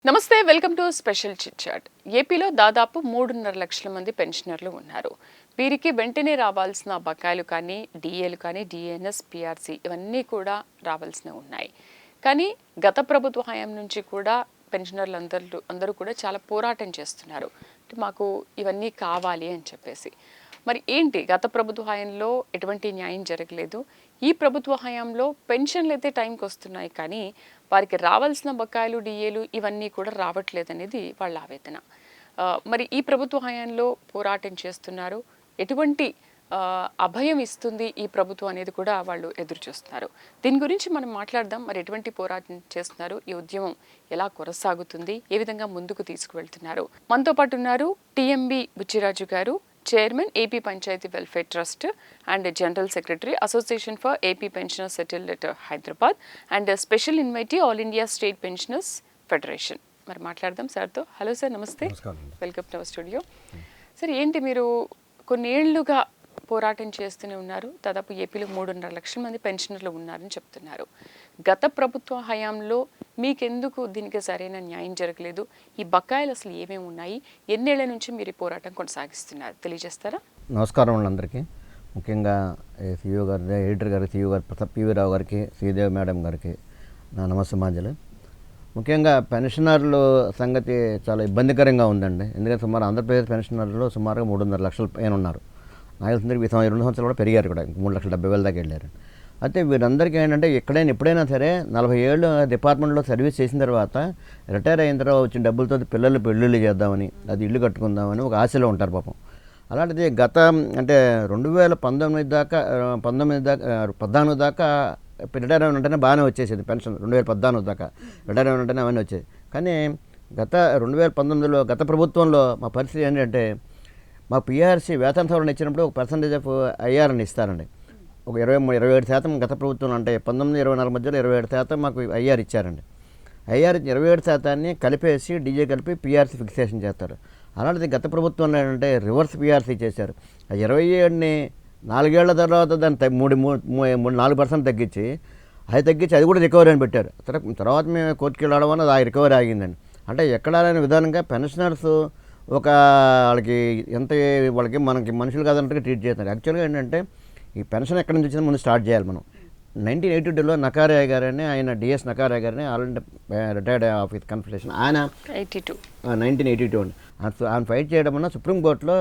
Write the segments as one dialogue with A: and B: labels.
A: నమస్తే welcome to special chit chat. ఏపీలో దాదాపు 3.5 లక్షల మంది పెన్షనర్లు ఉన్నారు. వీరికి వెంటనే రావాల్సిన బకాయిలు కానీ డిఏలు కానీ డిఎన్ఎస్ పిఆర్సీ ఇవన్నీ కూడా రావాల్సినవి ఉన్నాయి. కానీ గత ప్రభుత్వ హయాం నుంచి కూడా పెన్షనర్లు అందరూ కూడా చాలా పోరాటం చేస్తున్నారు. మాకు ఇవన్నీ కావాలి అని చెప్పేసి. మరి ఏంటి గత ప్రభుత్వ హయాంలో ఎటువంటి న్యాయం జరగలేదు, ఈ ప్రభుత్వ హయాంలో పెన్షన్లు అయితే టైంకి వస్తున్నాయి కానీ వారికి రావాల్సిన బకాయిలు డిఏలు ఇవన్నీ కూడా రావట్లేదనేది వాళ్ళ ఆవేదన. మరి ఈ ప్రభుత్వ హయాంలో పోరాటం చేస్తున్నారు, ఎటువంటి అభయం ఇస్తుంది ఈ ప్రభుత్వం అనేది కూడా వాళ్ళు ఎదురు చూస్తున్నారు. దీని గురించి మనం మాట్లాడదాం. మరి ఎటువంటి పోరాటం చేస్తున్నారు, ఈ ఉద్యమం ఎలా కొనసాగుతుంది, ఏ విధంగా ముందుకు తీసుకువెళ్తున్నారు. మనతో పాటు ఉన్నారు టిఎంబి బుచ్చిరాజు గారు, chairman AP panchayat welfare trust and general secretary association for AP pensioners settled at Hyderabad and special invitee all India state pensioners federation. మరి మాట్లాడదాం సార్తో. హలో సార్, నమస్తే, welcome to our studio. Sir, ఏంటి మీరు కొన్నేళ్లుగా పోరాటం చేస్తూనే ఉన్నారు. దాదాపు ఏపీలో 3.5 లక్షల మంది పెన్షనర్లు ఉన్నారని చెప్తున్నారు. గత ప్రభుత్వ హయాంలో మీకెందుకు దీనికి సరైన న్యాయం జరగలేదు, ఈ బకాయిలు అసలు ఏమేమి ఉన్నాయి, ఎన్నేళ్ల నుంచి మీరు ఈ పోరాటం కొనసాగిస్తున్నారు తెలియజేస్తారా?
B: నమస్కారం అండి అందరికీ. ముఖ్యంగా సిఇఓ గారు, ఎడిటర్ గారు, సిఇఓ గారు ప్రతాప్ పివి రావు గారికి, శ్రీదేవి మేడం గారికి నా నమస్సమాంజలి. ముఖ్యంగా పెన్షనర్లు సంగతి చాలా ఇబ్బందికరంగా ఉందండి. ఎందుకంటే సుమారు ఆంధ్రప్రదేశ్ పెన్షనర్లు సుమారుగా 3.5 లక్షల పైన ఉన్నారు. నాకు తెలిసింది 2 సంవత్సరాలు కూడా పెరిగారు, కూడా 3,70,000 దాకా వెళ్ళారు. అయితే వీరందరికీ ఏంటంటే ఎప్పుడైనా సరే 40 ఏళ్ళు డిపార్ట్మెంట్లో సర్వీస్ చేసిన తర్వాత రిటైర్ అయిన తర్వాత వచ్చిన డబ్బులతో పిల్లలు పెళ్ళిళ్ళు చేద్దామని, అది ఇల్లు కట్టుకుందామని ఒక ఆశలో ఉంటారు పాపం. అలాంటిది గత అంటే 2019 దాకా 14 దాకా రిటైర్ అయిన వెంటనే బాగానే వచ్చేసేది పెన్షన్. 2014 దాకా రిటైర్ అయిన వెంటనే అవన్నీ వచ్చేది. కానీ గత 2019లో గత ప్రభుత్వంలో మా పరిస్థితి ఏంటంటే, మా పిఆర్సీ వేతన సవరణ ఇచ్చినప్పుడు ఒక పర్సంటేజ్ ఆఫ్ ఐఆర్ని ఇస్తారండి. ఒక 27% గత ప్రభుత్వం, అంటే 19-24 మధ్యలో 27% మాకు ఐఆర్ ఇచ్చారండి. ఐఆర్ 27% కలిపేసి డిఏ కలిపి పిఆర్సీ ఫిక్సేషన్ చేస్తారు. అలాంటిది గత ప్రభుత్వంలో ఏంటంటే రివర్స్ పిఆర్సీ చేశారు. ఆ 27ని 4 ఏళ్ల తర్వాత దాన్ని 4% తగ్గించి అది కూడా రికవరీ అని పెట్టారు. తర్వాత మేము కోర్టుకి వెళ్ళడం వల్ల అది రికవరీ ఆగిందండి. అంటే ఎక్కడ లేని విధానంగా పెన్షనర్స్ ఒక వాళ్ళకి మనకి మనుషులు కాదన్నట్టుగా ట్రీట్ చేస్తున్నారు. యాక్చువల్గా ఏంటంటే ఈ పెన్షన్ ఎక్కడి నుంచి వచ్చినా ముందు స్టార్ట్ చేయాలి మనం. 1982లో నకారయ్య గారని, ఆయన డిఎస్ నకారయ్య గారిని, all India retired of with confederation, ఆయన 1982 అండి. ఆయన ఫైట్ చేయడం వల్ల సుప్రీంకోర్టులో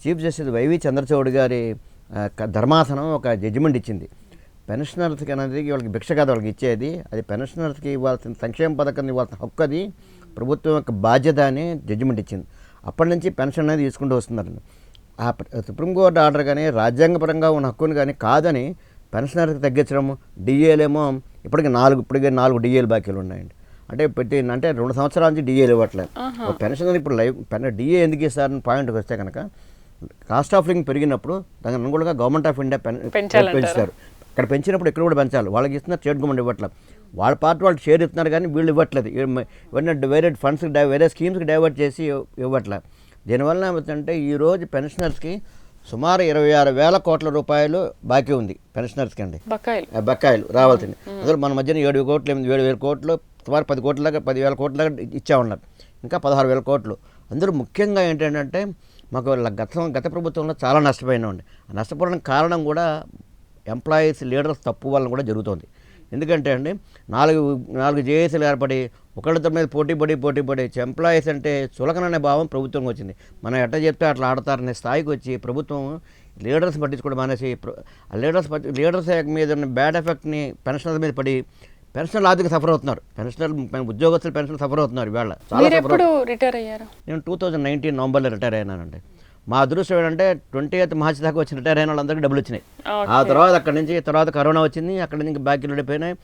B: చీఫ్ జస్టిస్ వైవి చంద్రచూడ్ గారి ధర్మాసనం ఒక జడ్జిమెంట్ ఇచ్చింది. పెన్షనర్స్కి అనేది వాళ్ళకి భిక్ష కాదు వాళ్ళకి ఇచ్చేది, అది పెన్షనర్స్కి ఇవ్వాల్సిన సంక్షేమ పథకం ఇవ్వాల్సిన హక్కు, అది ప్రభుత్వం యొక్క బాధ్యత అని జడ్జిమెంట్ ఇచ్చింది. అప్పటి నుంచి పెన్షన్ అనేది తీసుకుంటూ వస్తున్నారండి. ఆ సుప్రీంకోర్టు ఆర్డర్ కానీ రాజ్యాంగపరంగా ఉన్న హక్కుని కానీ కాదని పెన్షనర్కి తగ్గించడం, డిఏలేమో ఇప్పటికి 4 డిఏలు బాకీలు ఉన్నాయండి. అంటే 2 సంవత్సరాల నుంచి డిఏలు ఇవ్వట్లేదు. పెన్షనర్ ఇప్పుడు డిఏ ఎందుకు ఇస్తారని పాయింట్కి వస్తే కనుక, కాస్ట్ ఆఫ్ లివింగ్ పెరిగినప్పుడు దానికి అనుగుణంగా గవర్నమెంట్ ఆఫ్ ఇండియా పెంచుతారు. ఇక్కడ పెంచినప్పుడు ఇక్కడ కూడా పెంచాలి. వాళ్ళకి ఇస్తున్నారు, స్టేట్ గవర్నమెంట్ ఇవ్వట్లేదు. వాళ్ళ పార్టీ వాళ్ళు షేర్ ఇస్తున్నారు కానీ వీళ్ళు ఇవ్వట్లేదు. ఇవన్నీ వేరే ఫండ్స్కి వేరే స్కీమ్స్కి డైవర్ట్ చేసి ఇవ్వట్లేదు. దీనివల్ల ఏమవుతుందంటే ఈరోజు పెన్షనర్స్కి సుమారు 26,000 కోట్ల రూపాయలు బాకీ ఉంది పెన్షనర్స్కి అండి, బకాయిలు రావాల్సింది. అందులో మన మధ్యన 7 కోట్లు 7,000 కోట్లు, సుమారు 10 కోట్ల దాకా 10,000 కోట్ల దాకా ఇచ్చా ఉన్నారు. ఇంకా 16,000 కోట్లు. అందులో ముఖ్యంగా ఏంటంటే మాకు గత ప్రభుత్వంలో చాలా నష్టపోయినామండి. ఆ నష్టపోవడానికి కారణం కూడా ఎంప్లాయీస్ లీడర్స్ తప్పు వల్ల కూడా జరుగుతుంది. ఎందుకంటే అండి 4 జేఏసీలు ఏర్పడి ఒకళ్ళతో మీద పోటీ పడి ఎంప్లాయీస్ అంటే చులకననే భావం ప్రభుత్వం వచ్చింది. మనం ఎట్లా చెప్తే అట్లా ఆడతారనే స్థాయికి వచ్చి ప్రభుత్వం లీడర్స్ పట్టించుకోవడం మానేసి లీడర్స్ మీద ఉన్న బ్యాడ్ ఎఫెక్ట్ని పెన్షనర్ల మీద పడి పెన్షనర్లు ఆర్థిక సఫర్ అవుతున్నారు. ఉద్యోగస్తులు పెన్షన్ సఫర్ అవుతున్నారు. ఇవాళ చాలా
A: రిటైర్ అయ్యారు.
B: నేను 2019 నవంబర్లో రిటైర్ అయినానండి. మా అదృష్టం ఏంటంటే 28 మార్చి దాకా వచ్చి రిటైర్ అయిన వాళ్ళందరికీ డబ్బులు వచ్చినాయి. ఆ తర్వాత అక్కడి నుంచి కరోనా వచ్చింది, అక్కడి నుంచి బాకీలు ఉండిపోయినాయి.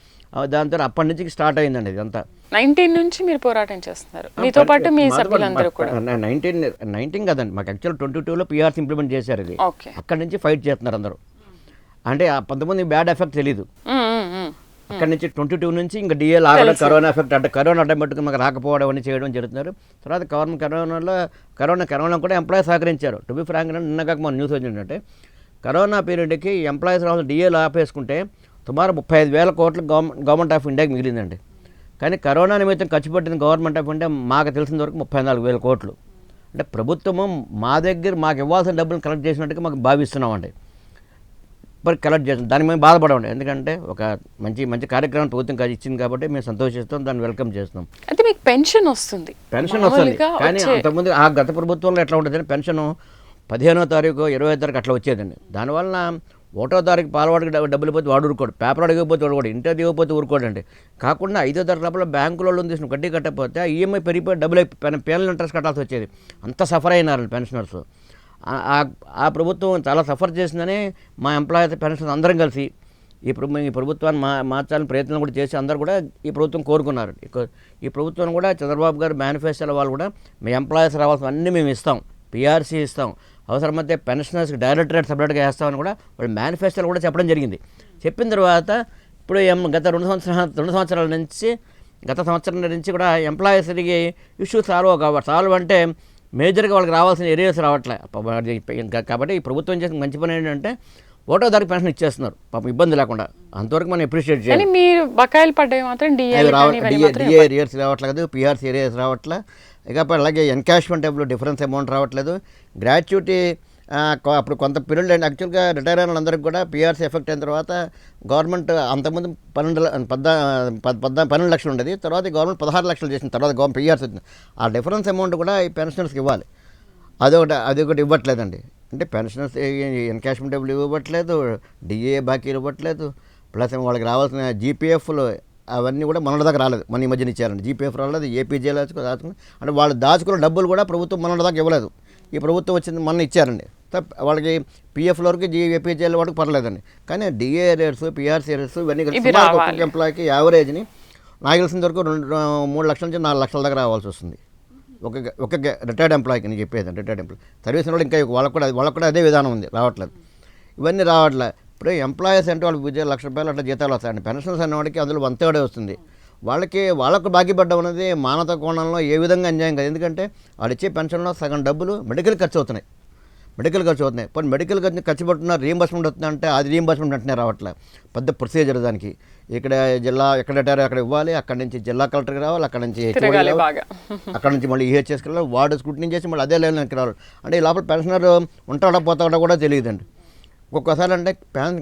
B: దాని తర్వాత అప్పటి నుంచి స్టార్ట్ అయిందండి ఇదంతా.
A: 19 నుంచి మీరు పోరాటం చేస్తున్నారు, మీతో పాటు మీ సభ్యులందరూ కూడా.
B: 19 కదండి, మాకు యాక్చువల్ 22లో పిఆర్సీ ఇంప్లిమెంట్ చేశారు. ఇది అక్కడి నుంచి ఫైట్ చేస్తున్నారు అందరూ. అంటే 19 బ్యాడ్ ఎఫెక్ట్ తెలీదు. అక్కడి నుంచి 22 నుంచి ఇంకా డిఏలు ఆగడం, కరోనా ఎఫెక్ట్ అంటే కరోనా అడ్డం పెట్టుకుని మాకు రాకపోవడం అన్నీ చేయడం జరుగుతున్నారు. తర్వాత కరోనా కూడా ఎంప్లాయీస్ సహకరించారు. టు బి ఫ్రాంక్ అంటే నిన్నగాక మన న్యూస్ వచ్చిందంటే, కరోనా పీరియడ్కి ఎంప్లాయీస్ రావాల్సిన డిఏలు ఆపేసుకుంటే సుమారు 35,000 కోట్లు గవర్నమెంట్ ఆఫ్ ఇండియాకి మిగిలిందండి. కానీ కరోనా నిమిత్తం ఖర్చు పెట్టిన గవర్నమెంట్ ఆఫ్ ఇండియా మాకు తెలిసిన వరకు 34,000 కోట్లు. అంటే ప్రభుత్వము మా దగ్గర మాకు ఇవ్వాల్సిన డబ్బులు కలెక్ట్ చేసినట్టుగా మాకు భావిస్తున్నామండి. మరి కలెక్ట్ చేస్తాం, దానికి మేము బాధపడమండి. ఎందుకంటే ఒక మంచి కార్యక్రమం ప్రభుత్వం ఇచ్చింది కాబట్టి మేము సంతోషిస్తాం, దాన్ని వెల్కమ్ చేస్తాం.
A: అయితే మీకు పెన్షన్ వస్తుంది,
B: కానీ అంతకుముందు ఆ గత ప్రభుత్వంలో ఎట్లా ఉంటుంది పెన్షన్ 15వ తారీఖు 20వ తారీఖు అట్లా వచ్చేదండి. దానివల్ల 1వ తారీఖు పాలవాడికి డబ్బులు పోతే వాడు ఊరుకోడు, పేపర్ అడిగిపోతే వాడు కూడా, ఇంటర్ దిగకపోతే ఊరుకోడండి. కాకుండా 5వ తారీఖు లోపల బ్యాంకులో లోన్ తీసుకుని వడ్డీ కట్టకపోతే ఆ ఈఎంఐ పెరిగిపోయి డబ్బులు పేనల్ ఇంట్రెస్ట్ కట్టాల్సి వచ్చేది. అంత సఫర్ అయినారండి పెన్షనర్స్. ఆ ప్రభుత్వం చాలా సఫర్ చేసిందని మా ఎంప్లాయీస్ పెన్షన్ అందరం కలిసి ఈ ప్రభుత్వాన్ని మార్చాలని ప్రయత్నం కూడా చేసి అందరూ కూడా ఈ ప్రభుత్వం కోరుకున్నారు. ఈ ప్రభుత్వం కూడా చంద్రబాబు గారు మేనిఫెస్టోల వాళ్ళు కూడా మీ ఎంప్లాయీస్ రావాల్సిన అన్నీ మేము ఇస్తాం, పిఆర్సీ ఇస్తాం, అవసరమైతే పెన్షనర్స్కి డైరెక్టరేట్ సపరేట్గా వేస్తామని కూడా వాళ్ళు మేనిఫెస్టోలు కూడా చెప్పడం జరిగింది. చెప్పిన తర్వాత ఇప్పుడు గత 2 సంవత్సరాల నుంచి గత సంవత్సరం నుంచి కూడా ఎంప్లాయీస్కి ఇష్యూస్ సాల్వ్ అంటే మేజర్గా వాళ్ళకి రావాల్సిన ఏరియాస్ రావట్లే. కాబట్టి ఈ ప్రభుత్వం చేసిన మంచి పని ఏంటంటే 1వ తారీఖు పెన్షన్ ఇచ్చేస్తున్నారు పాపం ఇబ్బంది లేకుండా. అంతవరకు మనం అప్రిషియేట్ చేయాలి.
A: మీరు బకాయిలు పడ్డాయి మాత్రం డిఏ
B: ఏరియాస్ రావట్లేదు, పిఆర్సీ ఏరియాస్ రావట్లే. ఇక అలాగే ఎన్కాష్మెంట్ టైప్లో డిఫరెన్స్ అమౌంట్ రావట్లేదు. గ్రాట్యుటీ అప్పుడు కొంత పీరియడ్ అండి. యాక్చువల్గా రిటైర్ అయిన వాళ్ళందరికీ కూడా పిఆర్సీ ఎఫెక్ట్ అయిన తర్వాత గవర్నమెంట్ అంతకుముందు 12 లక్షలు ఉండేది, తర్వాత గవర్నమెంట్ 16 లక్షలు చేసిన తర్వాత పిఆర్సీ వచ్చింది. ఆ డిఫరెన్స్ అమౌంట్ కూడా ఈ పెన్షనర్స్కి ఇవ్వాలి. అదొకటి ఇవ్వట్లేదండి. అంటే పెన్షనర్స్ ఎన్కాష్మెంట్ డబ్బులు ఇవ్వట్లేదు, డిఏ బాకీలు ఇవ్వట్లేదు, ప్లస్ వాళ్ళకి రావాల్సిన జీపీఎఫ్లు అవన్నీ కూడా మన దాకా రాలేదు. మన ఈ మధ్యన ఇచ్చారండి. జీపీఎఫ్ రాలేదు, ఏపీజేలు దాచుకుని అంటే వాళ్ళు దాచుకున్న డబ్బులు కూడా ప్రభుత్వం మన దాకా ఇవ్వలేదు. ఈ ప్రభుత్వం వచ్చింది మొన్న ఇచ్చారండి. వాళ్ళకి పిఎఫ్ల వరకు ఏపీజేల వరకు పర్లేదండి. కానీ డిఏ రేట్స్, పిఆర్సీ రేట్స్ ఇవన్నీ ఒక్కొక్క ఎంప్లాయీకి యావరేజ్ని నాకు తెలిసిన వరకు 3 లక్షల నుంచి 4 లక్షల దాకా రావాల్సి వస్తుంది ఒక రిటైర్డ్ ఎంప్లాయీకి. నేను చెప్పేది రిటైర్డ్ ఎంప్లాయీ సర్వీస్ వాళ్ళు ఇంకా వాళ్ళకు కూడా అదే విధానం ఉంది, రావట్లేదు. ఇవన్నీ రావట్లేదు. ఇప్పుడు ఎంప్లాయీస్ అంటే వాళ్ళకి ₹1,00,000 అట్లా జీతాలు వస్తాయండి. పెన్షన్స్ అనేవాడికి అందులో 1/3 వస్తుంది. వాళ్ళకు బాకీ పడ్డం అనేది మానవత కోణంలో ఏ విధంగా అన్యాయం కాదు. ఎందుకంటే వాళ్ళు ఇచ్చే పెన్షన్లో సగం డబ్బులు మెడికల్ ఖర్చు అవుతున్నాయి. పోనీ మెడికల్ ఖర్చు పెట్టున్నారు, రీయింబర్స్మెంట్ అవుతుందంటే అది రీయింబర్స్మెంట్ వెంటనే రావట్లేదు. పెద్ద ప్రొసీజర్ దానికి. ఇక్కడ జిల్లా ఎక్కడ రిటైర్ అక్కడ ఇవ్వాలి, అక్కడి నుంచి జిల్లా కలెక్టర్కి రావాలి, అక్కడ నుంచి అక్కడ నుంచి మళ్ళీ ఈహెచ్ఎస్కి వెళ్ళాలి, వార్డు స్క్రూటినీ చేసి మళ్ళీ అదే లెవెల్కి రావాలి. అంటే ఈ లోపల పెన్షనర్ ఉంటాడా పోతాడా కూడా తెలియదండి. ఒక్కొక్కసారి అంటే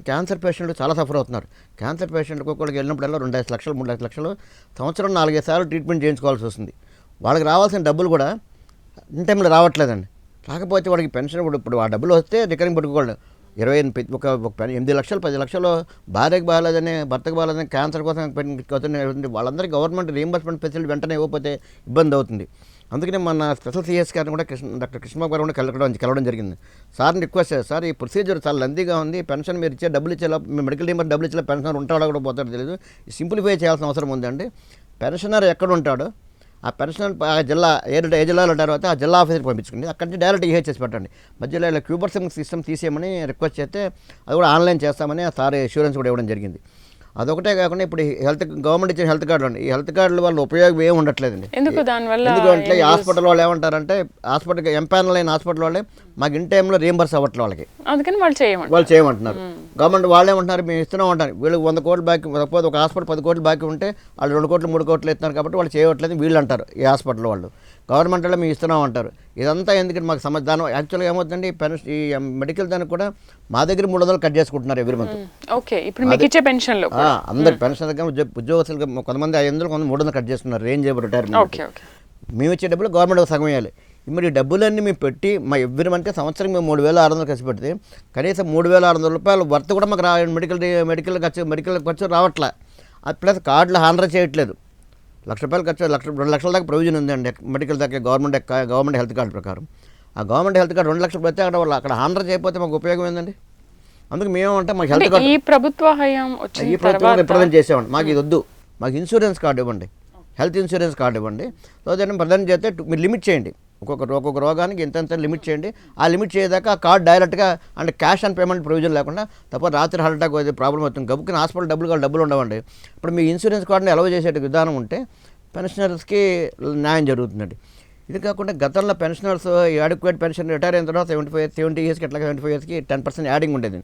B: క్యాన్సర్ పేషెంట్లు చాలా సఫర్ అవుతున్నారు. క్యాన్సర్ పేషెంట్కి ఒక్కొక్కరికి వెళ్ళినప్పుడల్లా 2,5 లక్షలు 3,5 లక్షలు సంవత్సరం 4-5 సార్లు ట్రీట్మెంట్ చేయించుకోవాల్సి వస్తుంది. వాళ్ళకి రావాల్సిన డబ్బులు కూడా ఇన్ టైంలో రావట్లేదండి. రాకపోతే వాడికి పెన్షన్ ఇప్పుడు ఆ డబ్బులు వస్తే రికరింగ్ పెట్టుకోవాలి. 8 లక్షలు 10 లక్షలు భార్యకు బాగాలేదని, భర్తకు బాగాలేదని, క్యాన్సర్ కోసం పెట్టుకోతుంది. వాళ్ళందరికీ గవర్నమెంట్ రీయింబర్స్మెంట్ ఫెసిలిటీ వెంటనే ఇవ్వకపోతే ఇబ్బంది అవుతుంది. అందుకనే మన స్పెషల్ సిఎస్ గారిని కూడా డాక్టర్ కృష్ణబాబు గారు కూడా కలవడం జరిగింది. సార్ని రిక్వెస్ట్ చేశారు, సార్ ఈ ప్రొసీజర్ చాలా లెంతీగా ఉంది, పెన్షన్ మీరు ఇచ్చే డబ్బులు ఇచ్చేలా మీ మెడికల్ రీయింబర్స్ డబ్బులు ఇచ్చేలా పెన్షనర్ ఉంటాడో కూడా పోతాడో తెలియదు, సింప్లిఫై చేయాల్సిన అవసరం ఉందండి. పెన్షనర్ ఎక్కడ ఉంటాడో ఆ పెన్షన్ ఆ జిల్లా ఏ జిల్లాలో ఉంటారో ఆ జిల్లా ఆఫీసర్కి పంపించుకోండి, అక్కడి నుంచి డైరెక్ట్ ఈహెచ్ఎస్ పెట్టండి. మధ్యలో ఇలా క్యూబర్సింగ్ సిస్టమ్ తీసేయమని రిక్వెస్ట్ చేస్తే అది కూడా ఆన్లైన్ చేస్తామని ఆ సార్ ఇన్సూరెన్స్ కూడా ఇవ్వడం జరిగింది. అదొకటే కాకుండా ఇప్పుడు గవర్నమెంట్ ఇచ్చిన హెల్త్ కార్డులు అండి, ఈ హెల్త్ కార్డుల వల్ల ఉపయోగం ఏమి ఉండట్లేదండి. ఎందుకంటే ఈ హాస్పిటల్ వాళ్ళు ఏమంటారంటే హాస్పిటల్కి ఎంపానల్ అయిన హాస్పిటల్ వాళ్ళే మాకు ఇన్ టైంలో రీయింబర్స్ అవ్వట్లేదు వాళ్ళకి, అందుకని వాళ్ళు చేయమంటున్నారు. గవర్నమెంట్ వాళ్ళు ఏమంటున్నారు మేము ఇస్తున్నాం అంటారు. వీళ్ళకి 100 కోట్లు బాకీ, సపోజ్ ఒక హాస్పిటల్ 10 కోట్లు బాకీ ఉంటే వాళ్ళు 2 కోట్లు 3 కోట్లు ఇస్తున్నారు కాబట్టి వాళ్ళు చేయట్లేదు వీళ్ళు అంటారు. ఈ హాస్పిటల్ వాళ్ళు గవర్నమెంట్ వాళ్ళు మేము ఇస్తున్నాం అంటారు. ఇదంతా ఎందుకంటే మాకు సమాధానం యాక్చువల్గా ఏమవుతుందండి పెన్షన్ ఈ మెడికల్ దానికి కూడా మా దగ్గర 300 కట్ చేసుకుంటున్నారు ఎవ్రీ మంత్. అందరు పెన్షన్ దగ్గర ఉద్యోగస్తులు కొంతమంది 500 కొంతమంది 300 కట్ చేస్తున్నారు రేంజ్ రిటైర్మెంట్. మేము ఇచ్చే డబ్బులు గవర్నమెంట్ సగం వేయాలి. మరి ఈ డబ్బులన్నీ మేము పెట్టి మా ఎవ్రీ మంత్కి సంవత్సరం మేము 3,600 ఖర్చు పెడితే కనీసం ₹3,600 వర్త్ కూడా మాకు మెడికల్ ఖర్చు రావట్లే. అది ప్లస్ కార్డులు హాండర్ చేయట్లేదు. ₹1,00,000 ఖర్చు 2 లక్షల దాకా ప్రొవిజన్ ఉందండి మెడికల్ దాకా గవర్నమెంట్ హెల్త్ కార్డు ప్రకారం. ఆ గవర్నమెంట్ హెల్త్ కార్డు 2 లక్షలు పెడితే అక్కడ హాండర్ చేయకపోతే మాకు ఉపయోగం ఏందండి? అందుకు మేమంటే మాకు హెల్త్ కార్డు ఈ ప్రభుత్వం రిప్రజెంట్ చేసామండి. మాకు ఇది వద్దు, మాకు ఇన్సూరెన్స్ కార్డు ఇవ్వండి, హెల్త్ ఇన్సూరెన్స్ కార్డు ఇవ్వండి. సో దాన్ని ప్రజెంట్ చేస్తే మీరు లిమిట్ చేయండి, ఒక్కొక్క రోగానికి ఇంత లిమిట్ చేయండి. ఆ లిమిట్ చేయదాకా ఆ కార్డు డైరెక్ట్గా అంటే క్యాష్ ఆన్ పేమెంట్ ప్రొవిజన్ లేకుండా తప్ప రాత్రి హార్ట్ అటాక్ అయితే ప్రాబ్లం అవుతుంది. గబుక్కుని హాస్పిటల్ డబ్బులు ఉండవండి. ఇప్పుడు మీ ఇన్సూరెన్స్ కార్డుని అలౌ చేసే విధానం ఉంటే పెన్షనర్స్కి న్యాయం జరుగుతుందండి. ఇది కాకుండా గతంలో పెన్షనర్స్ అడిక్వేట్ పెన్షన్ రిటైర్ అయిన తర్వాత 70 ఇయర్స్కి ఎట్లా 75 ఇయర్స్కి 10% యాడింగ్ ఉండేది.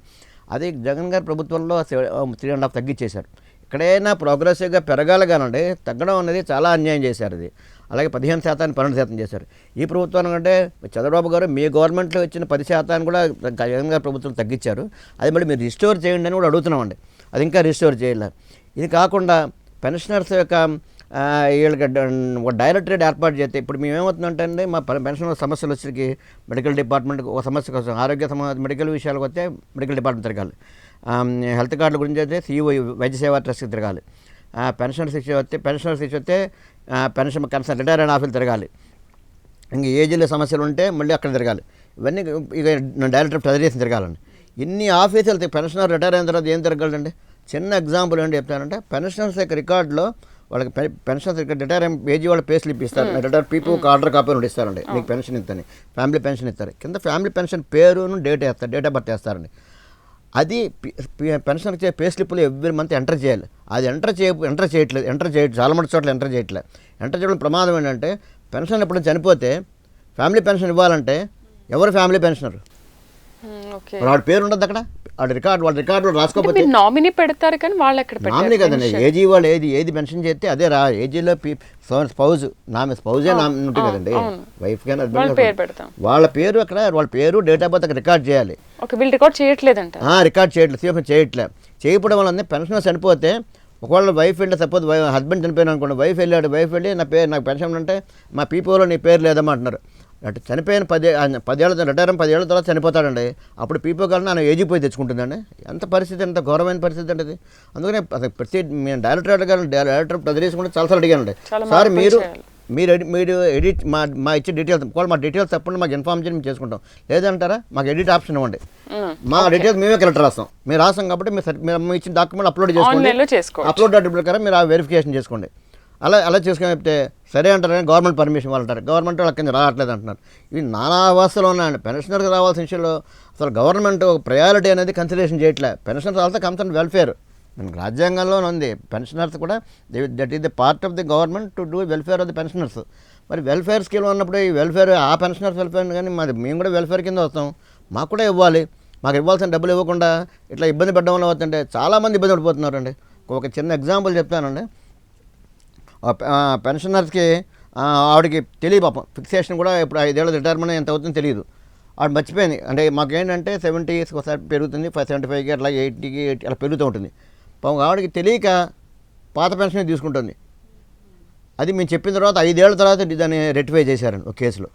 B: అది జగన్ గారి ప్రభుత్వంలో 3.5 తగ్గించేశారు. ఎక్కడైనా ప్రోగ్రెసివ్గా పెరగాలి కానండి, తగ్గడం అనేది చాలా అన్యాయం చేశారు అది. అలాగే 15% 12% చేశారు. ఈ ప్రభుత్వం అంటే చంద్రబాబు గారు మీ గవర్నమెంట్లో ఇచ్చిన 10% కూడా జగన్ గారి ప్రభుత్వం తగ్గించారు. అది మళ్ళీ మీరు రిస్టోర్ చేయండి అని కూడా అడుగుతున్నామండి. అది ఇంకా రిస్టోర్ చేయాలి. ఇది కాకుండా పెన్షనర్స్ యొక్క వీళ్ళకి ఒక డైరెక్టరేట్ ఏర్పాటు చేస్తే ఇప్పుడు మేమేమవుతుందంటే అండి, మా పెన్షనర్ సమస్యలు వచ్చేసరికి మెడికల్ డిపార్ట్మెంట్ ఒక సమస్య కోసం ఆరోగ్య మెడికల్ విషయాలకు వస్తే మెడికల్ డిపార్ట్మెంట్ తిరగాలి, హెల్త్ కార్డుల గురించి అయితే సిఇఓ వైద్య సేవా ట్రస్ట్కి తిరగాలి, పెన్షనర్స్ ఇష్యూ వస్తే పెన్షన్ కన్సర్న్ రిటైర్ అయిన ఆఫీసులు తిరగాలి, ఇంక ఏజీలో సమస్యలు ఉంటే మళ్ళీ అక్కడ తిరగాలి. ఇవన్నీ ఇక డైరెక్టర్ ఆఫ్ ట్రెజరీస్ తిరగాలండి. ఇన్ని ఆఫీసులు పెన్షనర్ రిటైర్ అయిన తర్వాత ఏం తిరగాలండి? చిన్న ఎగ్జాంపుల్ ఏంటి చెప్తానంటే, పెన్షనర్స్ యొక్క రికార్డులో వాళ్ళకి పెన్షన్స్ రిటైర్ ఏజీ వాళ్ళ పే స్లిప్ ఇస్తారు, రిటైర్ పీపుల్ ఒక ఆర్డర్ కాపీ ఒకటి ఇస్తారండి, మీకు పెన్షన్ ఇస్తారని, ఫ్యామిలీ పెన్షన్ ఇస్తారు, కింద ఫ్యామిలీ పెన్షన్ పేరును డేట్ ఆఫ్ బర్త్ వేస్తారండి. అది పెన్షన్ ఇచ్చే పే స్లిప్లో ఎవ్రీ మంత్ ఎంటర్ చేయాలి. అది ఎంటర్ చేయట్లేదు చాలా మంది చోట్ల ఎంటర్ చేయడం ప్రమాదం ఏంటంటే, పెన్షన్ ఎప్పుడు చనిపోతే ఫ్యామిలీ పెన్షన్ ఇవ్వాలంటే ఎవరు ఫ్యామిలీ పెన్షనర్, వాడి పేరు ఉండదు అక్కడ, వాళ్ళ రికార్డు రాసుకోకపోతే
A: నామినీ పెడతారు కానీ వాళ్ళు ఎక్కడ
B: నామినీ కదండి. ఏజీ వాళ్ళు ఏది పెన్షన్ చేస్తే అదే ఏజీలో స్పౌజే ఉంటుంది కదండి, వైఫ్ కానీ వాళ్ళ పేరు అక్కడ, వాళ్ళ పేరు డేట్ ఆఫ్ బర్త్ అక్కడ రికార్డ్ చేయాలి.
A: రికార్డ్ చేయట్లేదు. చేయకపోవడం వల్ల పెన్షన్ చనిపోతే ఒకవేళ వైఫ్ వెళ్ళి సపోజ్ హస్బెండ్ చనిపోయినా అనుకోండి, వైఫ్ వెళ్ళి నాకు పెన్షన్ అంటే మా పీపీఓలో నీ పేరు లేదమ్మా అంటున్నారు. అంటే చనిపోయిన 10 ఏళ్ళ రిటైర్ 10 ఏళ్ళ తర్వాత చనిపోతాడండి, అప్పుడు పీపీఓ కానీ నన్ను ఏజీ పోయి తెచ్చుకుంటుందండి. ఎంత పరిస్థితి, ఎంత ఘోరమైన పరిస్థితి అంటే అది. అందుకనే ప్రతి మేము డైరెక్టర్ ట్రెజరీస్ కూడా చాలాసార్లు అడిగానండి, సార్ మీరు ఎడిట్ మా ఇచ్చే డీటెయిల్స్ మా డీటెయిల్స్ తప్పకుండా మాకు ఇన్ఫార్మ్ చేసి మేము చేసుకుంటాం, లేదంటారా మాకు ఎడిట్ ఆప్షన్ ఇవ్వండి, మా డీటెయిల్స్ మేమే కలెక్టర్ రాస్తాం, మీరు రాస్తాం కాబట్టి మీరు ఇచ్చిన డాక్యుమెంట్ అప్లోడ్ చేసుకోండి, అప్లోడ్ ప్రకారం మీరు ఆ వెరిఫికేషన్ చేసుకోండి. అలా చేసుకొని చెప్తే సరే అంటారు, కానీ గవర్నమెంట్ పర్మిషన్ వాళ్ళు అంటారు, గవర్నమెంట్ వాళ్ళ కింద రావట్లేదు అంటున్నారు. ఇవి నానా అవస్థలు ఉన్నాయండి. పెన్షనర్కి రావాల్సిన విషయంలో అసలు గవర్నమెంట్ ఒక ప్రయారిటీ అనేది కన్సిడరేషన్ చేయట్లేదు. పెన్షనర్స్ ఆల్సో కన్సర్న్ వెల్ఫేర్, మనకి రాజ్యాంగంలోనే ఉంది, పెన్షనర్స్ కూడా that is the part of the government to do welfare of the pensioners. మరి వెల్ఫేర్ స్కీమ్ ఉన్నప్పుడు ఈ వెల్ఫేర్ ఆ పెన్షనర్స్ వెల్ఫేర్ కానీ మేము కూడా వెల్ఫేర్ కింద వస్తాం, మాకు కూడా ఇవ్వాలి. మాకు ఇవ్వాల్సిన డబ్బులు ఇవ్వకుండా ఇట్లా ఇబ్బంది పడడం వల్ల అవుతుంటే చాలామంది ఇబ్బంది పడిపోతున్నారండి. ఒక చిన్న ఎగ్జాంపుల్ చెప్తానండి. పెన్షనర్స్కి ఆవిడకి తెలియదు పాపం, ఫిక్సేషన్ కూడా ఇప్పుడు 5 ఏళ్ళ రిటైర్మెంట్ ఎంత అవుతుందో తెలియదు, ఆవిడ మర్చిపోయింది. అంటే మాకేంటంటే 70 ఒకసారి పెరుగుతుంది, 75కి అట్లా 80కి అలా పెరుగుతూ ఉంటుంది. పాపం ఆవిడకి తెలియక పాత పెన్షన్ తీసుకుంటుంది. అది మేము చెప్పిన తర్వాత 5 ఏళ్ళ తర్వాత దాన్ని రెక్టిఫై చేశారండి ఒక కేసులో.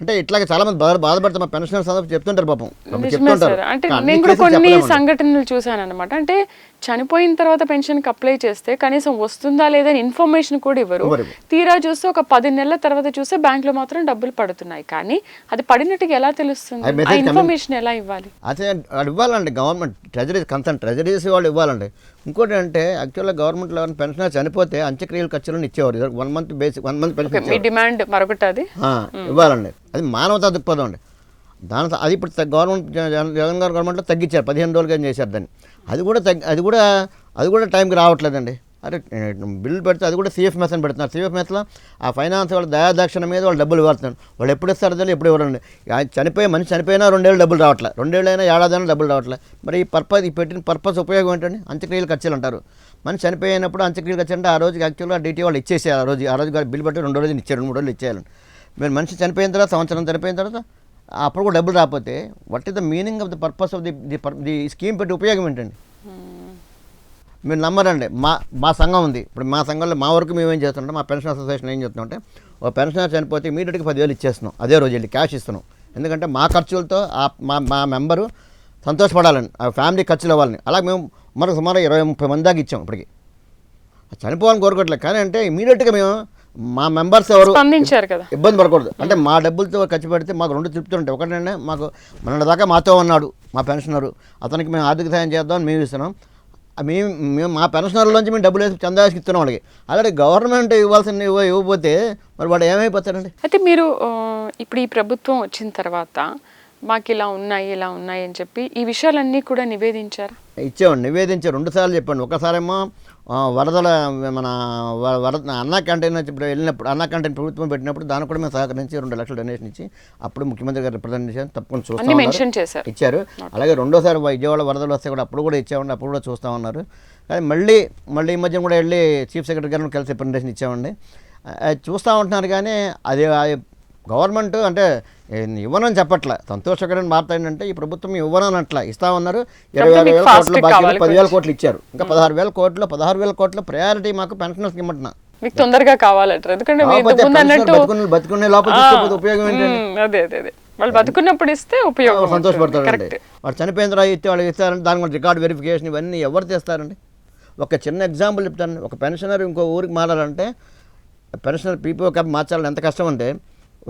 A: అంటే ఇట్లాగే చాలా మంది బాధపడతారు, మా పెన్షనర్స్ చెప్తుంటారు పాపం, చెప్తుంటారు. అంటే నేను కూడా కొన్ని సంఘటనలు చూసాను అనమాట. అంటే చనిపోయిన తర్వాత పెన్షన్కి అప్లై చేస్తే కనీసం వస్తుందా లేదా అని ఇన్ఫర్మేషన్ కూడా ఇవ్వరు. తీరా చూస్తే ఒక 10 నెలల తర్వాత చూస్తే బ్యాంకులో మాత్రం డబ్బులు పడుతున్నాయి, కానీ అది పడినట్టుగా ఎలా తెలుస్తుంది? ఆ ఇన్ఫర్మేషన్ ఎలా ఇవ్వాలి?
B: అదే ఇవ్వాలండి, గవర్నమెంట్ ట్రెజరీస్ వాళ్ళు ఇవ్వాలండి. ఇంకోటి అంటే యాక్చువల్గా గవర్నమెంట్లో పెన్షనర్ చనిపోతే అంత్యక్రియల ఖర్చులను ఇచ్చేవారు, 1 మంత్ పెన్షన్
A: డిమాండ్ మరొకటి అది
B: ఇవ్వాలండి. అది మానవతా దృక్పథం అండి. అది ఇప్పుడు గవర్నమెంట్ జగన్ గారు గవర్నమెంట్లో తగ్గించారు, 15 రోజులుగా చేశారు దాన్ని. అది కూడా టైంకి రావట్లేదండి. అరే బిల్లు పెడితే అది కూడా సిఎఫ్ మెస్ అని పెడుతున్నారు. సిఎఫ్ మెస్లో ఆ ఫైనాన్స్ వాళ్ళ దయాదాక్షిణ మీద వాళ్ళు డబ్బులు ఇవ్వాల్సిన వాళ్ళు ఎప్పుడు ఇస్తారు తెలియదు, ఎప్పుడు ఇవ్వరండి. మనిషి చనిపోయినా 2 ఏళ్ళు డబ్బులు రావట్లేదు, 2 ఏళ్ళైనా ఏడాదైనా డబ్బులు రావట్లేదు. మరి ఈ పెట్టిన పర్పస్ ఉపయోగం ఏంటండి? అంత్యక్రియలు ఖర్చులు అంటారు. మనిషి చనిపోయినప్పుడు అంత్యక్రియలు ఖర్చు అంటే ఆ రోజుకి యాక్చువల్గా డీటీ వాళ్ళు ఇచ్చేసేయాలి. ఆ రోజు బిల్లు పెట్టి 2 రోజులు ఇచ్చారు, 3 రోజులు ఇచ్చేయాలండి. మీరు మనిషి చనిపోయిన తర్వాత సంవత్సరం చనిపోయిన తర్వాత అప్పుడు కూడా డబ్బులు రాకపోతే what is the meaning of the purpose of the scheme పెట్టి ఉపయోగం ఏంటండి? మీరు నమ్మరండి, మా సంఘం ఉంది. ఇప్పుడు మా సంఘంలో మా వరకు మేము ఏం చేస్తుంటే, మా పెన్షన్ అసోసియేషన్ ఏం చేస్తున్నాం అంటే, ఒక పెన్షనర్ చనిపోతే ఇమీడియట్గా 10,000 ఇచ్చేస్తున్నాం, అదే రోజు వెళ్ళి క్యాష్ ఇస్తున్నాం. ఎందుకంటే మా ఖర్చులతో మా మెంబరు సంతోషపడాలని, ఆ ఫ్యామిలీ ఖర్చులు అవ్వాలని. అలా మేము మరొక సుమారు 20-30 మంది దాకా ఇచ్చాం. ఇప్పటికి చనిపోవాలని కోరుకోవట్లేదు, కానీ అంటే ఇమీడియట్గా మేము మా మెంబర్స్ ఎవరు ఇబ్బంది పడకూడదు. అంటే మా డబ్బులతో ఖర్చు పెడితే మాకు 2 తృప్తులు ఉంటాయి. ఒకటంటే మాకు మన దాకా మాతో ఉన్నాడు మా పెన్షనరు, అతనికి మేము ఆర్థిక సాయం చేద్దామని మేము ఇస్తున్నాం. మేము మా పెన్షనర్లోంచి మేము డబ్బులు వేసి చందాకి ఇస్తున్నాం వాళ్ళకి. అలాగే గవర్నమెంట్ ఇవ్వాల్సిన ఇవ్వకపోతే మరి వాడు ఏమైపోతాడండి?
A: అయితే మీరు ఇప్పుడు ఈ ప్రభుత్వం వచ్చిన తర్వాత మాకు ఇలా ఉన్నాయి అని చెప్పి ఈ విషయాలన్నీ కూడా నివేదించారా?
B: ఇచ్చేవాడిని, నివేదించారు 2 సార్లు చెప్పండి. ఒకసారేమో వరదల మన వరద అన్నా క్యాంటీన్ ఇప్పుడు వెళ్ళినప్పుడు అన్నా క్యాంటీన్ ప్రభుత్వం పెట్టినప్పుడు దానికి కూడా మేము సహకరించి 2 లక్షలు డొనేషన్ ఇచ్చి అప్పుడు ముఖ్యమంత్రి గారు రిప్రజెంట్ చేసి తప్పకుండా చూస్తాం ఇచ్చారు. అలాగే రెండోసారి విజయవాడ వరదలు వస్తే కూడా అప్పుడు కూడా ఇచ్చామండి, అప్పుడు కూడా చూస్తూ ఉన్నారు. కానీ మళ్ళీ ఈ మధ్య కూడా వెళ్ళి చీఫ్ సెక్రటరీ గారిని కలిసి రిప్రజెంటేషన్ ఇచ్చామండి. చూస్తూ ఉంటున్నారు. కానీ అది గవర్నమెంట్ అంటే ఇవ్వనని చెప్పట్లే. సంతోషకరమైన వార్త ఏంటంటే ఈ ప్రభుత్వం ఇవ్వనని అట్లా ఇస్తా ఉన్నారు. 26,000 కోట్ల బాకీలు 10,000 కోట్లు ఇచ్చారు. ఇంకా 16,000 కోట్లు ప్రయారిటీ మాకు పెన్షనర్స్కి ఇమ్మంటున్నా.
A: మీకు తొందరగా కావాలంటారు, ఎందుకంటే
B: బతుకునే లోపల తీసుకోకపోతే ఉపయోగం ఏంటంటే
A: అదే వాళ్ళు బతుకున్నప్పుడు ఇస్తే ఉపయోగం,
B: సంతోషపడతారండి. వాడు చనిపోయిన తర్వాత ఇస్తే వాళ్ళకి ఇస్తారంటే దాని కూడా రికార్డ్ వెరిఫికేషన్ ఇవన్నీ ఎవరు చేస్తారండి? ఒక చిన్న ఎగ్జాంపుల్ చెప్తాను. ఒక పెన్షనర్ ఇంకో ఊరికి మారాలంటే పెన్షనర్ పీపీఓ క్యాప్ మార్చాలని ఎంత కష్టం అంటే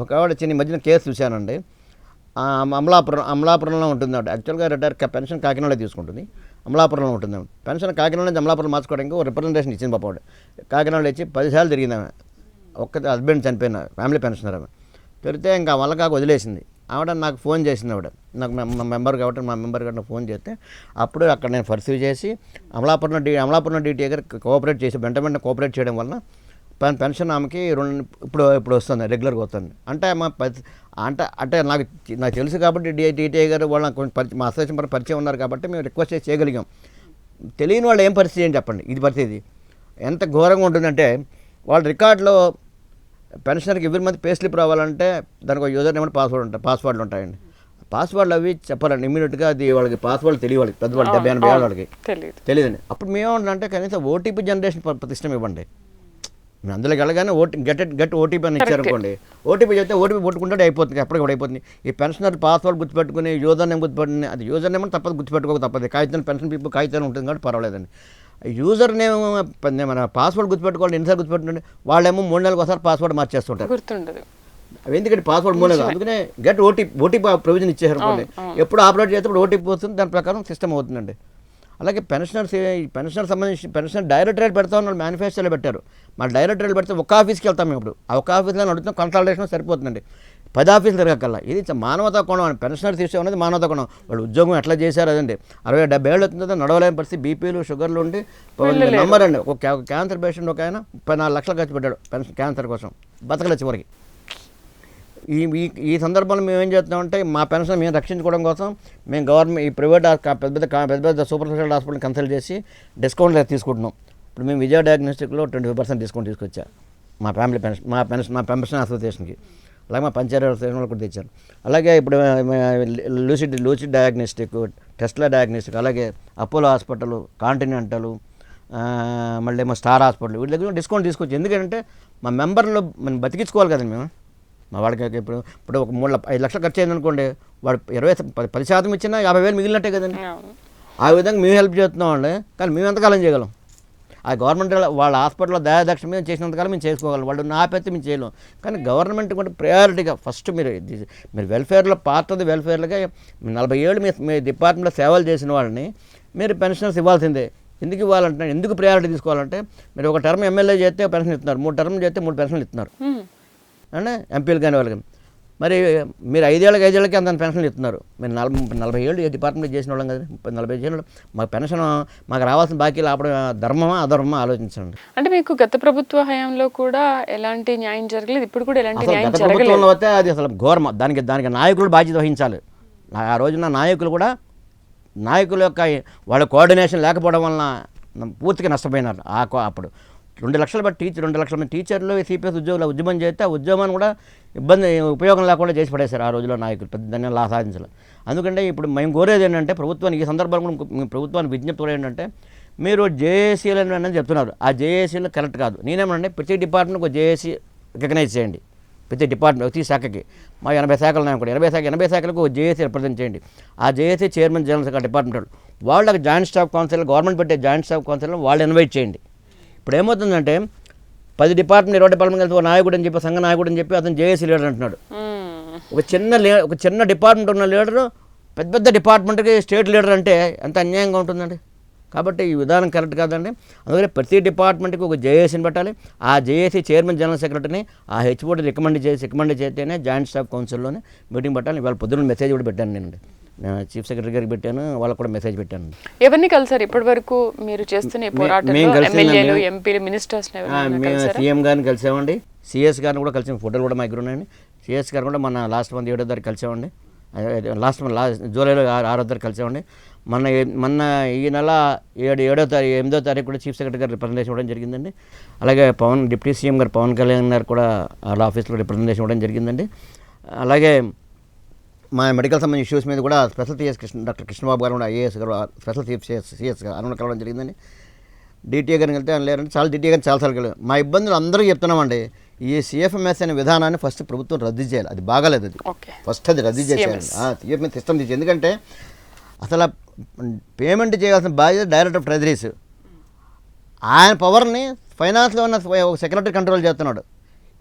B: ఒక ఆవిడ చిన్న మధ్యన కేసు చూశానండి. అమలాపురంలో ఉంటుంది ఆవిడ. యాక్చువల్గా రిటైర్ పెన్షన్ కాకినాడలో తీసుకుంటుంది, అమలాపురంలో ఉంటుంది ఆవిడ. పెన్షన్ కాకినాడ నుంచి అమలాపురం మార్చుకోవడానికి ఒక రిప్రజెంటేషన్ ఇచ్చింది పాప ఆవిడ. కాకినాడలో ఇచ్చి 10 సార్లు తిరిగింది ఆమె. హస్బెండ్ చనిపోయిన ఫ్యామిలీ పెన్షనర్ ఆమె. తిరిగితే ఇంకా వల్ల కాక వదిలేసింది. ఆవిడ నాకు ఫోన్ చేసింది. ఆవిడ నాకు మా మెంబర్ కాబట్టి మా మెంబర్ కాబట్టి ఫోన్ చేస్తే అప్పుడు అక్కడ నేను పర్సీవ్ చేసి అమలాపురం డీటీ దగ్గర కోఆపరేట్ చేసి వెంటనే కోఆపరేట్ చేయడం వలన పెన్షన్ ఆమెకి ఇప్పుడు వస్తుంది, రెగ్యులర్గా వస్తుంది. అంటే నాకు తెలుసు కాబట్టి డిటిఐ గారు వాళ్ళ మా అసోసియేషన్ పరిచయం ఉన్నారు కాబట్టి మేము రిక్వెస్ట్ చేసి చేయగలిగాం. తెలియని వాళ్ళు ఏం పరిస్థితి అని చెప్పండి. ఇది పరిస్థితి ఎంత ఘోరంగా ఉంటుందంటే వాళ్ళ రికార్డులో పెన్షనర్కి ఎవరి మంది పే స్లిప్ రావాలంటే దానికి ఒక యూజర్ నేమ్ పాస్వర్డ్లు ఉంటాయండి. పాస్వర్డ్లు అవి చెప్పాలండి ఇమీడియట్గా. అది వాళ్ళకి పాస్వర్డ్ తెలియాలి, పెద్దవాళ్ళు 70-80 ఏళ్ళ వాళ్ళకి తెలియదండి. అప్పుడు మేమేమంటే కనీసం ఓటీపీ జనరేషన్ ప్రతిష్టం ఇవ్వండి. మేము అందులోకి వెళ్ళగానే గెట్ ఓటీపీ అని ఇచ్చారనుకోండి, ఓటీపీ చెప్తే ఓటీపీ పట్టుకుంటే అయిపోతుంది, ఎప్పటికి కూడా అయిపోతుంది. ఈ పెన్షనర్ పాస్వర్డ్ గుర్తుపెట్టుకుని యూజర్ నేమ్ గుర్తుపెట్టుకుని అది యూజర్ నేమ్ తప్పదు, గుర్తుపెట్టుకోక తప్పదు. కాగితం పెన్షన్ పీపుల్ కాగితం ఉంటుంది కాబట్టి పర్వాలేదండి. యూజర్ నేమ్ మన పాస్వర్డ్ గుర్తుపెట్టుకోవాలి, ఎన్నిసార్లు గుర్తుపెట్టుకోండి. వాళ్ళేమో 3 నెలలకు ఒకసారి పాస్వర్డ్ మార్చేస్తుంటారు, గుర్తుండదు. ఎందుకంటే పాస్వర్డ్ 3 నెలలు. అందుకనే గెట్ ఓటీపీ ప్రొవిజన్ ఇచ్చేసారనుకోండి, ఎప్పుడు ఆపరేట్ చేస్తే ఇప్పుడు ఓటీపీ వస్తుంది, దాని ప్రకారం సిస్టమ్ అవుతుందండి. అలాగే పెన్షనర్ సంబంధించి పెన్షనర్ డైరెక్టరేట్ పెడతా ఉన్నారు, మేనిఫెస్టోలో పెట్టారు. మా డైరెక్టరేట్ పెడితే ఒక ఆఫీస్కి వెళ్తాం మేము. ఇప్పుడు ఆ ఒక ఆఫీస్లో అడుగుతాం, కన్సల్టేషన్ సరిపోతుందండి. 10 ఆఫీసులు తిరగక్కల్లా. ఇది మానవతా కోణం. పెన్షనర్ సిస్టమ్ అనేది మానవతా కోణం. వాళ్ళు ఉద్యోగం ఎట్లా చేశారు అదండి. 60-70 ఏళ్ళు అవుతుందో నడవలేని పరిస్థితి, బీపీలు షుగర్లు ఉండి నెంబర్ అండి. ఒక క్యాన్సర్ పేషెంట్ ఒక ఆయన 34 లక్షలు ఖర్చు పెట్టాడు పెన్షన్ క్యాన్సర్ కోసం, బతకలే చివరికి. ఈ సందర్భంలో మేము ఏం చేస్తున్నామంటే మా పెన్షన్ మేము రక్షించుకోవడం కోసం మేము గవర్నమెంట్ ఈ ప్రైవేట్ పెద్ద సూపర్ స్పెషాలిటీ హాస్పిటల్ కన్సల్ట్ చేసి డిస్కౌంట్ తీసుకుంటున్నాం. ఇప్పుడు మేము విజయ డయాగ్నోస్టిక్లో 25% డిస్కౌంట్ తీసుకొచ్చా మా ఫ్యామిలీ పెన్షన్ మా పెన్షన్ అసోసియేషన్కి. అలాగే మా పంచాయతీ అసోసియేషన్ కూడా తెచ్చాను. అలాగే ఇప్పుడు లూసిడ్ డయాగ్నోస్టిక్, టెస్లా డయాగ్నోస్టిక్, అలాగే అపోలో హాస్పిటల్, కాంటినెంటల్, మళ్ళీ ఏమో స్టార్ హాస్పిటల్, వీటి దగ్గర డిస్కౌంట్ తీసుకొచ్చి. ఎందుకంటే మా మెంబర్లు మనం బతికించుకోవాలి కదండి మేము. మా వాడికి ఇప్పుడు ఒక 5 లక్షలు ఖర్చు అయిందనుకోండి, వాడు 10% ఇచ్చినా 50,000 మిగిలినట్టే కదండి. ఆ విధంగా మేము హెల్ప్ చేస్తున్నాం అండి. కానీ మేము ఎంతకాలం చేయగలం? ఆ గవర్నమెంట్ వాళ్ళ హాస్పిటల్లో దయాదక్ష మేము చేసినంతకాలం మేము చేసుకోగలం, వాళ్ళు ఆపేస్తే మేము చేయలేం. కానీ గవర్నమెంట్ కూడా ప్రయారిటీగా ఫస్ట్ మీరు వెల్ఫేర్లో పార్ట్ ఆఫ్ ది వెల్ఫేర్లుగా 40 ఏళ్ళు మీ డిపార్ట్మెంట్లో సేవలు చేసిన వాళ్ళని మీరు పెన్షనర్స్ ఇవ్వాల్సిందే. ఎందుకు ఇవ్వాలంటున్నారు, ఎందుకు ప్రయారిటీ తీసుకోవాలంటే మీరు ఒక టర్మ్ ఎమ్మెల్యే చేస్తే పెన్షన్ ఇస్తున్నారు, 3 టర్మ్ చేస్తే 3 పెన్షన్లు ఇస్తున్నారు అంటే ఎంపీలు కానీ వాళ్ళకి. మరి మీరు 5 ఏళ్ళకి అంత పెన్షన్లు ఇస్తున్నారు. మీరు 40 ఏళ్ళు డిపార్ట్మెంట్ చేసిన వాళ్ళం కదా, 40 ఏళ్ళు మాకు పెన్షన్ మాకు రావాల్సిన బాకీలు ఆపడం ధర్మమా అధర్మమా ఆలోచించండి.
A: అంటే మీకు గత ప్రభుత్వ హయాంలో కూడా ఎలాంటి న్యాయం జరగలేదు, ఇప్పుడు కూడా ఎలాంటి న్యాయం
B: జరగలేదు. గత ప్రభుత్వంలో అయితే అది అసలు ఘోరం. దానికి నాయకులు బాధ్యత వహించాలి. ఆ రోజున నాయకుల యొక్క వాళ్ళ కోఆర్డినేషన్ లేకపోవడం వలన పూర్తిగా నష్టపోయినారు. అప్పుడు 2 లక్షలు బట్టి 2 లక్షల మంది టీచర్లు సిపిఎస్ ఉద్యోగం చేస్తే ఆ ఉద్యోగాన్ని కూడా ఉపయోగం లేకుండా చేసి పడేశారు ఆ రోజుల్లో నాయకులు. పెద్ద దాన్ని సాధించాలి. అందుకంటే ఇప్పుడు మేము కోరేది ఏంటంటే ప్రభుత్వానికి, ఈ సందర్భంలో ప్రభుత్వానికి విజ్ఞప్తి కూడా ఏంటంటే, మీరు జేఏసీలు అని చెప్తున్నారు, ఆ జేఏసీలు కరెక్ట్ కాదు. నేనేమనంటే ప్రతి డిపార్ట్మెంట్కి ఒక జేఏసీ రికగ్నైజ్ చేయండి. ప్రతి డిపార్ట్మెంట్ ప్రతి శాఖకి మా 80 శాఖలు ఉన్నాయి కూడా 80 శాఖలకు ఒక జేఏసీ రిప్రజెంట్ చేయండి. ఆ JAC chairman general secretary department వాళ్ళకి జాయింట్ స్టాఫ్ కౌన్సిల్, గవర్నమెంట్ పెట్టే జాయింట్ స్టాఫ్ కౌన్సిల్ వాళ్ళు ఇన్వైట్ చేయండి. ఇప్పుడు ఏమవుతుందంటే 10 డిపార్ట్మెంట్ 20 డిపార్ట్మెంట్ కలిసి ఒక నాయకుడు అని చెప్పి, సంఘ నాయకుడు అని చెప్పి అతను జేఏసీ లీడర్ అంటున్నాడు. ఒక చిన్న డిపార్ట్మెంట్ ఉన్న లీడరు పెద్ద డిపార్ట్మెంట్కి స్టేట్ లీడర్ అంటే ఎంత అన్యాయంగా ఉంటుందండి. కాబట్టి ఈ విధానం కరెక్ట్ కాదండి. అందుకని ప్రతి డిపార్ట్మెంట్కి ఒక జేఏసీని పెట్టాలి. ఆ జేఏసీ చైర్మన్ జనరల్ సెక్రటరీని ఆ హెచ్ఓడి రికమెండ్ చేస్తేనే జాయింట్ స్టాఫ్ కౌన్సిల్లోనే మీటింగ్ పెట్టాలి. ఇవాళ పొద్దున్న మెసేజ్ కూడా పెట్టాను నేను చీఫ్ సెక్రటరీ గారికి పెట్టాను, వాళ్ళకు కూడా మెసేజ్ పెట్టాను.
A: ఎవరిని కలిసారు ఇప్పటి వరకు మీరు చేస్తున్న పోరాటంలో? ఎమ్మెల్యేలు, ఎంపీలు, మినిస్టర్స్
B: సీఎం గారిని కలిసామండి, సిఎస్ గారిని కూడా కలిసాం, ఫోటోలు కూడా మా దగ్గర ఉన్నాయండి. సిఎస్ గారు కూడా మన లాస్ట్ మంత్ 7వ తారీఖు కలిసామండి, జూలైలో 6వ తారీఖు కలిసామండి. మొన్న ఈ నెల 8వ తారీఖు కూడా చీఫ్ సెక్రటరీ గారు రిప్రజెంటేషన్ ఇవ్వడం జరిగిందండి. అలాగే డిప్యూటీ సీఎం గారు పవన్ కళ్యాణ్ గారు కూడా వాళ్ళ ఆఫీస్లో రిప్రజెంటేషన్ ఇవ్వడం జరిగిందండి. అలాగే మా మెడికల్ సంబంధించిన ఇష్యూస్ మీద కూడా స్పెషల్ సిఎస్ డాక్టర్ కృష్ణబాబు గారు కూడా ఐఏఎస్ గారు స్పెషల్ సిఎస్ గారు అనుకుని కలవడం జరిగిందండి. డిటిఏ గారిని వెళ్తే లేరంటే చాలా డిటిఏ గారిని చాలాసార్లు కలిగాం. మా ఇబ్బందులు అందరికీ చెప్తున్నామండి. ఈ సిఎఫ్ఎంఎస్ అనే విధానాన్ని ఫస్ట్ ప్రభుత్వం రద్దు చేయాలి, అది బాగాలేదు, అది ఫస్ట్ అది రద్దు చేసేయాలి. సిఎఫ్ఎంఎస్ సిస్టమ్ తీసి, ఎందుకంటే అసలు పేమెంట్ చేయాల్సిన బాధ్యత డైరెక్టర్ ఆఫ్ ట్రెజరీస్. ఆయన పవర్ని ఫైనాన్స్లో ఉన్న సెక్రటరీ కంట్రోల్ చేస్తున్నాడు.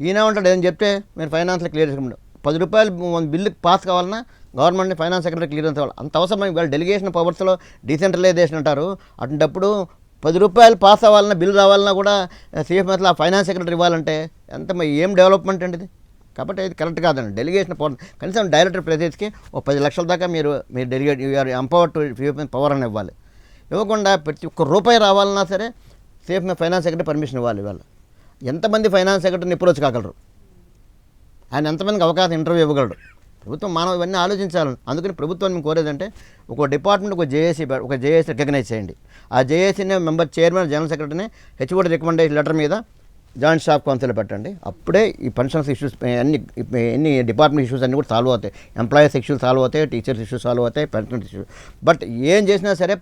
B: ఈయన ఉంటాడు ఏం చెప్తే మీరు ఫైనాన్స్లో క్లియర్ చేసుకోండి. 10 రూపాయలు బిల్లు పాస్ కావాలన్నా గవర్నమెంట్ని ఫైనాన్స్ సెక్రటరీ క్లియరెన్స్ అవ్వాలి. అంత అవసరం. వీళ్ళు డెలిగేషన్ పవర్స్లో డీసెంట్రలైజేషన్ అంటారు. అటువంటిప్పుడు 10 రూపాయలు పాస్ అవ్వాలన్నా బిల్లు రావాలన్నా కూడా సిఎఫ్ఎస్లో ఫైనాన్స్ సెక్రటరీ ఇవ్వాలంటే ఎంత ఏం డెవలప్మెంట్ అండి ఇది. కాబట్టి ఇది కరెక్ట్ కాదండి. డెలిగేషన్ పవర్ కనీసం డైరెక్టర్ ప్రెసిడెంట్కి 10 లక్షల దాకా మీరు delegate you are empower to CFS power అని ఇవ్వాలి. ఇవ్వకుండా ప్రతి ఒక్క రూపాయి రావాలన్నా సరే సిఎఫ్ఎస్ ఫైనాన్స్ సెక్రటరీ పర్మిషన్ ఇవ్వాలి. ఇవాళ ఎంతమంది ఫైనాన్స్ సెక్రటరీని అప్రోచ్ కాగలరు, ఆయన ఎంతమందికి అవకాశం ఇంటర్వ్యూ ఇవ్వగలడు. ప్రభుత్వం మనం ఇవన్నీ ఆలోచించాలి. అందుకని ప్రభుత్వం మేము కోరేదంటే ఒక డిపార్ట్మెంట్ ఒక జేఏసీ రికగ్నైజ్ చేయండి. ఆ జేఏసీని మెంబర్ చైర్మన్ జనరల్ సెక్రటరీని హెచ్ఓడి రికమెండేషన్ లెటర్ మీద జాయింట్ స్టాఫ్ కౌన్సిల్ పెట్టండి. అప్పుడే ఈ పెన్షన్స్ ఇష్యూస్ ఎన్ని డిపార్ట్మెంట్ ఇష్యూస్ అన్నీ కూడా సాల్వ్ అవుతాయి. ఎంప్లాయీస్ ఇష్యూస్ సాల్వ్ అవుతాయి, టీచర్స్ ఇష్యూస్ సాల్వ్ అవుతాయి, పెన్షనర్స్ ఇష్యూస్. బట్ ఏం చేసినా సరే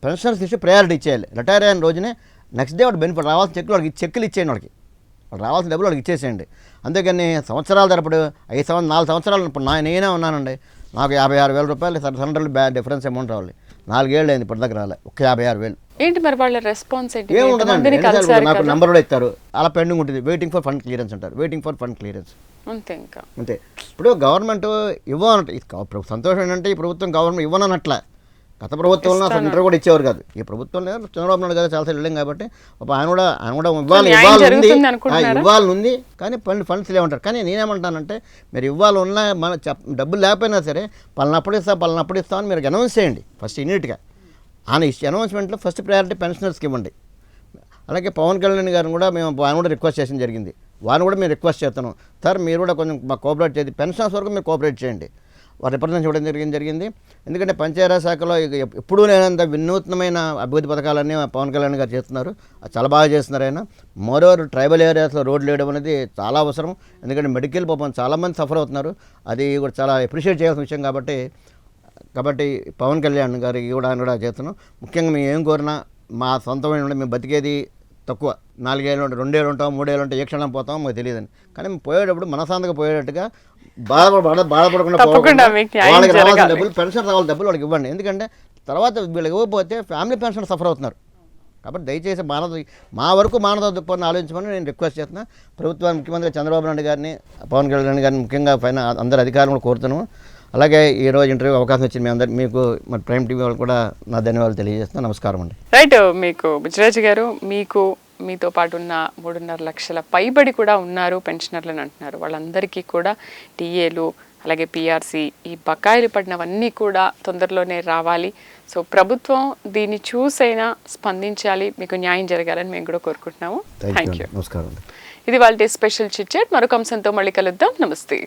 B: పెన్షనర్స్ ఇష్యూ ప్రయారిటీ ఇచ్చేయాలి. రిటైర్ అయిన రోజునే నెక్స్ట్ డే వాడు బెనిఫిట్ రావాల్సిన చెక్కులు ఇచ్చేయండి. వాడికి రావాల్సిన డబ్బులు వాడికి ఇచ్చేసేయండి. అంతేకాని సంవత్సరాల తరపుడు 4 సంవత్సరాలు ఇప్పుడు నేనే ఉన్నానండి, నాకు 56,000 రూపాయలు సరెండర్లు డిఫరెన్స్ అమౌంట్ రావాలి. 4 ఏళ్ళు అయింది ఇప్పటి దగ్గర రాలే, ఒక్క 56,000.
A: ఏంటి మరి వాళ్ళ రెస్పాన్స్
B: ఏముంటుందండి, నాకు నెంబర్ కూడా ఇస్తారు, అలా పెండింగ్ ఉంటుంది. వెయిటింగ్ ఫర్ ఫండ్ క్లియరెన్స్ అంటారు, వెయిటింగ్ ఫర్ ఫండ్ క్లియరెన్స్ అంతే. ఇప్పుడు గవర్నమెంట్ ఇవ్వనంటే సంతోషం ఏంటంటే ఈ ప్రభుత్వం గవర్నమెంట్ ఇవ్వనట్లే. గత ప్రభుత్వంలో అసలు ఇంటర్ కూడా ఇచ్చేవారు కాదు. ఈ ప్రభుత్వంలో చంద్రబాబు నాయుడు గారు చాలాసార్లు వెళ్ళాం కాబట్టి ఆయన కూడా ఇవ్వాలి ఉంది, కానీ ఫండ్స్ లేవంటారు. కానీ నేనేమంటానంటే మీరు ఇవ్వాలి ఉన్నా మన డబ్బులు లేకపోయినా సరే పలానప్పుడు ఇస్తామని మీరు అనౌన్స్ చేయండి ఫస్ట్ ఇమీడియట్గా. ఆయన అనౌన్స్మెంట్లో ఫస్ట్ ప్రయారిటీ పెన్షనర్స్కి ఇవ్వండి. అలాగే పవన్ కళ్యాణ్ గారిని కూడా ఆయన కూడా రిక్వెస్ట్ చేయడం జరిగింది. వారిని కూడా మేము రిక్వెస్ట్ చేస్తున్నాం, సార్ మీరు కూడా కొంచెం మాకు కోఆపరేట్ చేయండి, పెన్షనర్స్ వరకు మీరు కోఆపరేట్ చేయండి. వారు రిప్రజెంట్ ఇవ్వడం జరిగింది. ఎందుకంటే పంచాయతీ శాఖలో ఎప్పుడూ లేనంత వినూత్నమైన అభివృద్ధి పథకాలన్నీ పవన్ కళ్యాణ్ గారు చేస్తున్నారు, చాలా బాగా చేస్తున్నారు. ఆయన మోరోవర్ ట్రైబల్ ఏరియాస్లో రోడ్లు వేయడం అనేది చాలా అవసరం. ఎందుకంటే మెడికల్ పాపం చాలామంది సఫర్ అవుతున్నారు, అది కూడా చాలా అప్రిషియేట్ చేయాల్సిన విషయం. కాబట్టి పవన్ కళ్యాణ్ గారికి కూడా ఆయన కూడా చేస్తున్నాం. ముఖ్యంగా మేము ఏం కోరినా మా సొంతమైన మేము బతికేది తక్కువ, 4 ఏళ్ళు ఉంటాం, 2 ఏళ్ళు ఉంటాం, 3 ఏళ్ళు ఉంటాం, ఏ క్షణం పోతామో మాకు తెలియదని. కానీ మేము పోయేటప్పుడు మనసాంతగా పోయేటట్టుగా బాధపడకుండా వాళ్ళకి రావాల్సిన డబ్బులు, పెన్షన్ రావాల్సిన డబ్బులు వాళ్ళకి ఇవ్వండి. ఎందుకంటే తర్వాత వీళ్ళకి ఇవ్వకపోతే ఫ్యామిలీ పెన్షన్ సఫర్ అవుతున్నారు. కాబట్టి దయచేసి మా వరకు మానవ దృక్పథాన్ని ఆలోచించమని నేను రిక్వెస్ట్ చేస్తున్నా. ప్రభుత్వాన్ని, ముఖ్యమంత్రి చంద్రబాబు నాయుడు గారిని, పవన్ కళ్యాణ్ గారిని, ముఖ్యంగా అందరు అధికారులను కోరుతున్నాము. అలాగే ఈరోజు ఇంటర్వ్యూ అవకాశం వచ్చింది మీ అందరు, మీకు మన ప్రైమ్ టీవీ వాళ్ళు కూడా నా ధన్యవాదాలు తెలియజేస్తున్నాను. నమస్కారం అండి.
A: రైట్, మీకు బుజ్జిరాజు గారు, మీతో పాటు ఉన్న 3.5 లక్షల పైబడి కూడా ఉన్నారు పెన్షనర్లను అంటున్నారు. వాళ్ళందరికీ కూడా టీఏలు అలాగే పిఆర్సీ ఈ బకాయిలు పడినవన్నీ కూడా తొందరలోనే రావాలి. సో ప్రభుత్వం దీన్ని చూసైనా స్పందించాలి, మీకు న్యాయం జరగాలని మేము కూడా కోరుకుంటున్నాము. Thank you.
B: నమస్కారం.
A: ఇది వాళ్ళ స్పెషల్ చిట్ చాట్. మరొక అంశంతో మళ్ళీ కలుద్దాం. నమస్తే.